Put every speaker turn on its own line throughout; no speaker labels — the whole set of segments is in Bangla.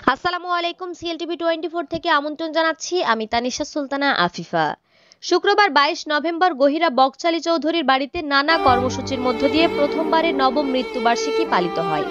আসসালামু আলাইকুম। সিএলটিভি 24 থেকে আমন্ত্রণ জানাচ্ছি আমি তানিশা সুলতানা আফিফা। শুক্রবার 22 নভেম্বর গহিরা বকচালি চৌধুরীর বাড়িতে নানা কর্মসূচির মধ্য দিয়ে প্রথমবারের নবম মৃত্যুবার্ষিকী পালিত হয়।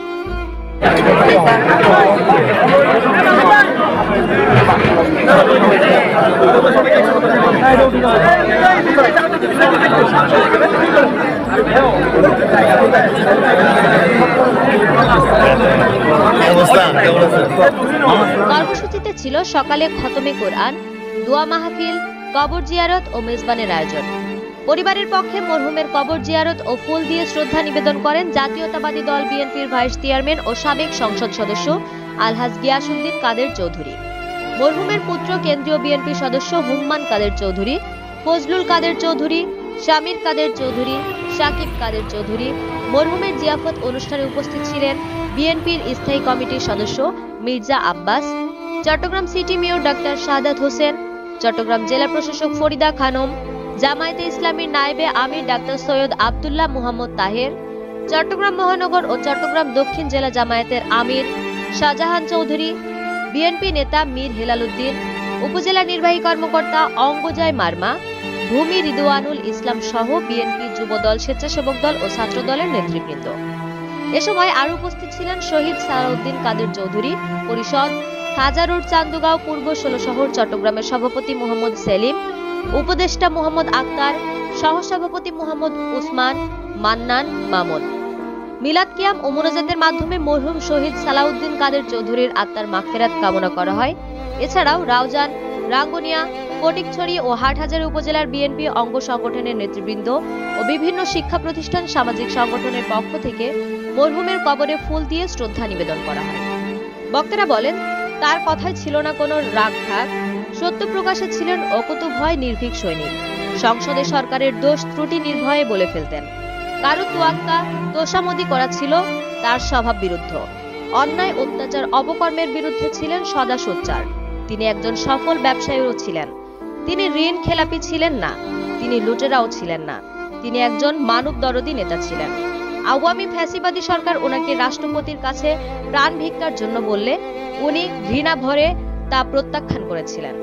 কর্মসূচিতে ছিল সকালে খতমে কোরআন, দোয়া মাহফিল, কবর জিয়ারত ও মেজবানের আয়োজন। পরিবারের পক্ষে মরহুমের কবর জিয়ারত ও ফুল দিয়ে শ্রদ্ধা নিবেদন করেন জাতীয়তাবাদী দল বিএনপির ভাইস চেয়ারম্যান ও সাবেক সংসদ সদস্য আলহাজ গিয়াসউদ্দিন কাদের চৌধুরী। মরহুমের পুত্র কেন্দ্রীয় বিএনপি সদস্য হুম্মান কাদের চৌধুরী, ফজলুল কাদের চৌধুরী, শামীর কাদের চৌধুরী, সাকিব কাদের চৌধুরী। মরহুমের জিয়াফত অনুষ্ঠানে উপস্থিত ছিলেন বিএনপির স্থায়ী কমিটির সদস্য Mirza Abbas, Chattogram city mayor doctor Shahadat Hossain, Chattogram জেলা প্রশাসক ফরিদা খানম, জামায়াতে ইসলামীর নায়েবে আমির ডাক্তার সৈয়দ আব্দুল্লাহ মুহাম্মদ তাহের, চট্টগ্রাম মহানগর ও চট্টগ্রাম দক্ষিণ জেলা জামায়াতের আমির শাহজাহান চৌধুরী, বিএনপি নেতা মীর হেলাল উদ্দিন, উপজেলা নির্বাহী কর্মকর্তা অঙ্গজয় মারমা, ভূমি রিদওয়ানুল ইসলাম সহ বিএনপি যুবদল, স্বেচ্ছাসেবক দল ও ছাত্র দলের নেতৃবৃন্দ। এ সময় আরো উপস্থিত ছিলেন শহীদ সালাউদ্দিন কাদের চৌধুরী পরিষদ, হাজারুর চান্দগাঁও পূর্ব 16 শহর চট্টগ্রামের সভাপতি মোহাম্মদ সেলিম, উপদেষ্টা মোহাম্মদ আক্তার, সহসভাপতি মোহাম্মদ উসমান, মান্নান, মামুন। মিলাদ কিয়াম ও মোনাজাতের মাধ্যমে মরহুম শহীদ সালাউদ্দিন কাদের চৌধুরীর আত্মার মাগফিরাত কামনা করা হয়। এছাড়াও রাউজান, রাঙ্গুনিয়া, ফটিকছড়ি ও হাটহাজারী উপজেলার বিএনপি অঙ্গ সংগঠনের নেতৃবৃন্দ ও বিভিন্ন শিক্ষা প্রতিষ্ঠান, সামাজিক সংগঠনের পক্ষ থেকে মরহুমের কবরে ফুল দিয়ে শ্রদ্ধা নিবেদন করা হয়। বক্তারা বলেন, তার কথায় ছিল না কোনো রাগঢাক, সত্য প্রকাশে ছিলেন অকুতোভয় নির্ভীক সৈনিক। সংসদে সরকারের দোষ ত্রুটি নির্ভয়ে বলে ফেলতেন। কারো তোয়াক্কা তোষামদি করা ছিল তার স্বভাব বিরুদ্ধ। অন্যায়, অত্যাচার, অপকর্মের বিরুদ্ধে ছিলেন সদা সোচ্চার। তিনি একজন সফল ব্যবসায়ীও ছিলেন। তিনি ঋণ খেলাপি ছিলেন না, তিনি লুটেরাও ছিলেন না। তিনি একজন মানব দরদী নেতা ছিলেন। আওয়ামী ফ্যাসিবাদী সরকার ওনাকে রাষ্ট্রপতির কাছে প্রাণ ভিক্ষার জন্য বললে উনি ঘৃণা ভরে তা প্রত্যাখ্যান করেছিলেন।